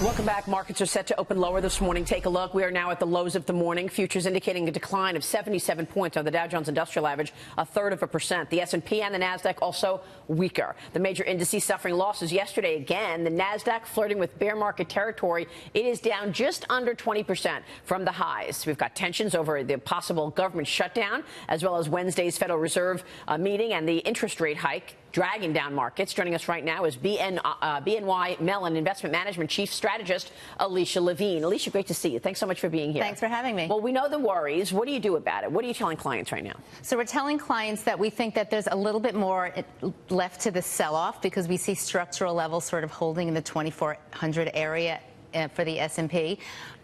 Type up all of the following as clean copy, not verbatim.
Welcome back. Markets are set to open lower this morning. Take a look. We are now at the lows of the morning. Futures indicating a decline of 77 points on the Dow Jones Industrial Average, 1/3%. The S&P and the Nasdaq also weaker. The major indices suffering losses yesterday again. The Nasdaq flirting with bear market territory. It is down just under 20% from the highs. We've got tensions over the possible government shutdown, as well as Wednesday's Federal Reserve meeting and the interest rate hike dragging down markets. Joining us right now is BNY Mellon Investment Management Chief Strategist Alicia Levine. Alicia, great to see you. Thanks so much for being here. Thanks for having me. Well, we know the worries. What do you do about it? What are you telling clients right now? So we're telling clients that we think that there's a little bit more left to the sell-off because we see structural levels sort of holding in the 2,400 area for the S&P,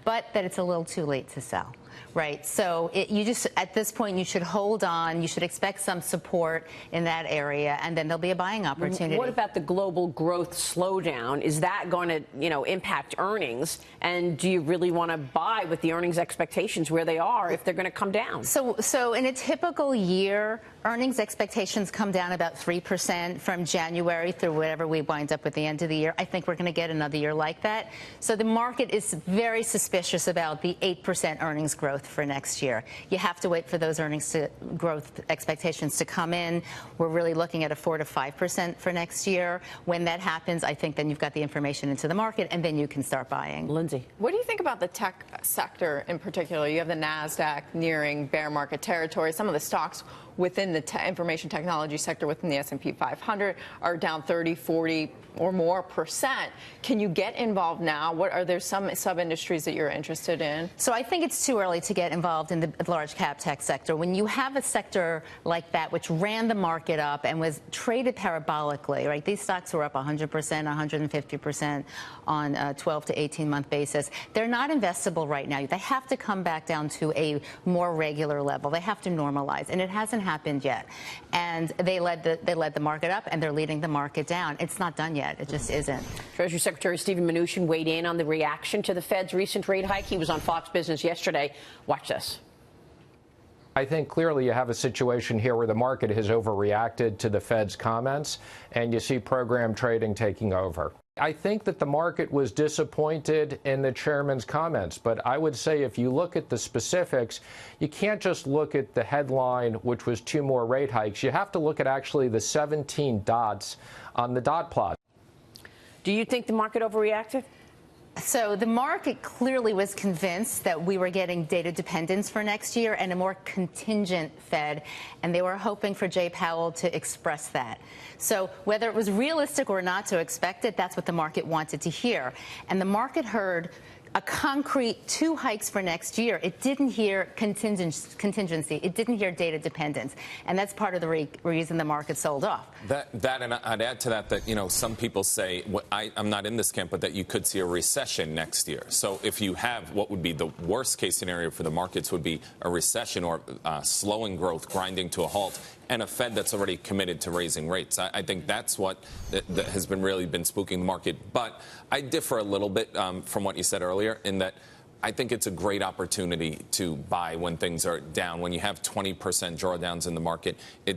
but that it's a little too late to sell. Right. So you just at this point, you should hold on. You should expect some support in that area, and then there'll be a buying opportunity. What about the global growth slowdown? Is that going to, impact earnings? And do you really want to buy with the earnings expectations where they are if they're going to come down? So in a typical year, earnings expectations come down about 3% from January through whatever we wind up with the end of the year. I think we're going to get another year like that. So the market is very suspicious about the 8% earnings growth for next year. You have to wait for those growth expectations to come in. We're really looking at a 4 to 5% for next year. When that happens, I think then you've got the information into the market, and then you can start buying. Lindsay, what do you think about the tech sector in particular? You have the Nasdaq nearing bear market territory. Some of the stocks within the information technology sector within the S&P 500 are down 30, 40 or more percent. Can you get involved now? Are there some sub-industries that you're interested in? So I think it's too early to get involved in the large cap tech sector. When you have a sector like that, which ran the market up and was traded parabolically, right? These stocks were up 100%, 150% on a 12 to 18 month basis. They're not investable right now. They have to come back down to a more regular level. They have to normalize, and it hasn't happened yet. And they led the market up, and they're leading the market down. It's not done yet. It just isn't. Treasury Secretary Stephen Mnuchin weighed in on the reaction to the Fed's recent rate hike. He was on Fox Business yesterday. Watch this. I think clearly you have a situation here where the market has overreacted to the Fed's comments, and you see program trading taking over. I think that the market was disappointed in the chairman's comments, but I would say if you look at the specifics, you can't just look at the headline, which was 2 more rate hikes. You have to look at actually the 17 dots on the dot plot. Do you think the market overreacted? So the market clearly was convinced that we were getting data dependence for next year and a more contingent Fed, and they were hoping for Jay Powell to express that. So whether it was realistic or not to expect it, that's what the market wanted to hear. And the market heard a concrete 2 hikes for next year. It didn't hear contingency. It didn't hear data dependence. And that's part of the reason the market sold off. That and I'd add to that, some people say, I'm not in this camp, but that you could see a recession next year. So if you have what would be the worst case scenario for the markets would be a recession or slowing growth, grinding to a halt, and a Fed that's already committed to raising rates. I think that's what that has really been spooking the market. But I differ a little bit from what you said earlier in that I think it's a great opportunity to buy when things are down. When you have 20% drawdowns in the market,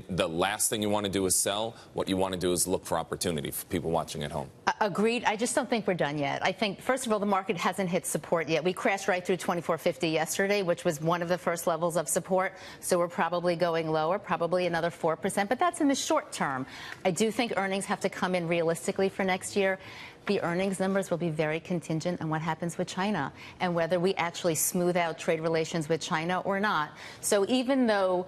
the last thing you want to do is sell. What you want to do is look for opportunity for people watching at home. Agreed. I just don't think we're done yet. I think, first of all, the market hasn't hit support yet. We crashed right through 2450 yesterday, which was one of the first levels of support. So we're probably going lower, probably another 4%. But that's in the short term. I do think earnings have to come in realistically for next year. The earnings numbers will be very contingent on what happens with China and whether we actually smooth out trade relations with China or not. So even though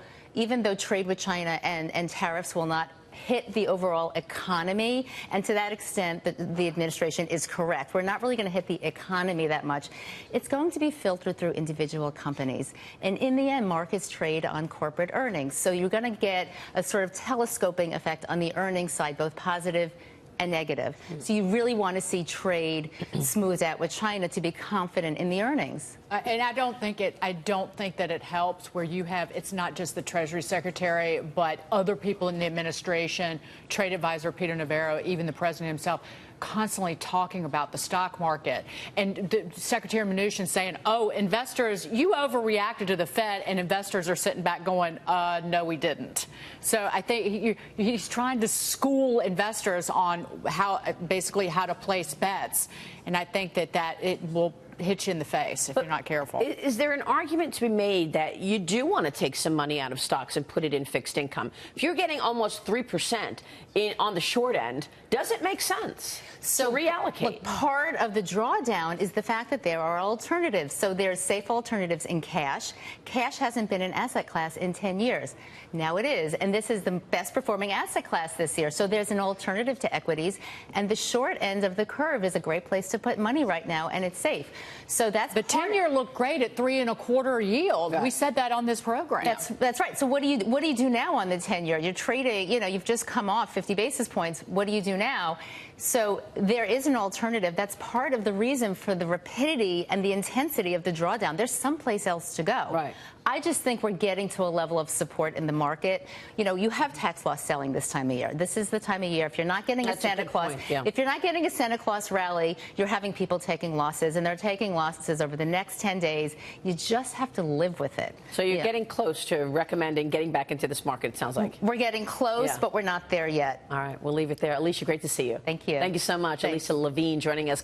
trade with China and tariffs will not hit the overall economy, and to that extent the administration is correct, we're not really going to hit the economy that much. It's going to be filtered through individual companies, and in the end markets trade on corporate earnings, so you're going to get a sort of telescoping effect on the earnings side, both positive and negative. So you really want to see trade smooth out with China to be confident in the earnings. And I don't think that it helps where you have, it's not just the Treasury Secretary, but other people in the administration, Trade Advisor Peter Navarro, even the president himself, constantly talking about the stock market, and the Secretary Mnuchin saying, "Oh, investors, you overreacted to the Fed," and investors are sitting back going, "No, we didn't." So I think he's trying to school investors on basically how to place bets, and I think that it will hit you in the face if you're not careful. Is there an argument to be made that you do want to take some money out of stocks and put it in fixed income? If you're getting almost 3% on the short end, does it make sense to reallocate? Look, part of the drawdown is the fact that there are alternatives. So there's safe alternatives in cash. Cash hasn't been an asset class in 10 years. Now it is, and this is the best performing asset class this year. So there's an alternative to equities, and the short end of the curve is a great place to put money right now, and it's safe. So that's the 10-year looked great at 3.25 yield. Right. We said that on this program. That's right. So what do you do now on the 10-year? You're trading. You've just come off 50 basis points. What do you do now? So there is an alternative. That's part of the reason for the rapidity and the intensity of the drawdown. There's someplace else to go. Right. I just think we're getting to a level of support in the market. You have tax loss selling this time of year. This is the time of year. If you're not getting a Santa Claus, if you're not getting a Santa Claus rally, you're having people taking losses, and they're taking losses over the next 10 days. You just have to live with it. So you're getting close to recommending getting back into this market, it sounds like. We're getting close, but we're not there yet. All right, we'll leave it there. Alicia, great to see you. Thank you. Thank you so much. Thanks. Alicia Levine joining us.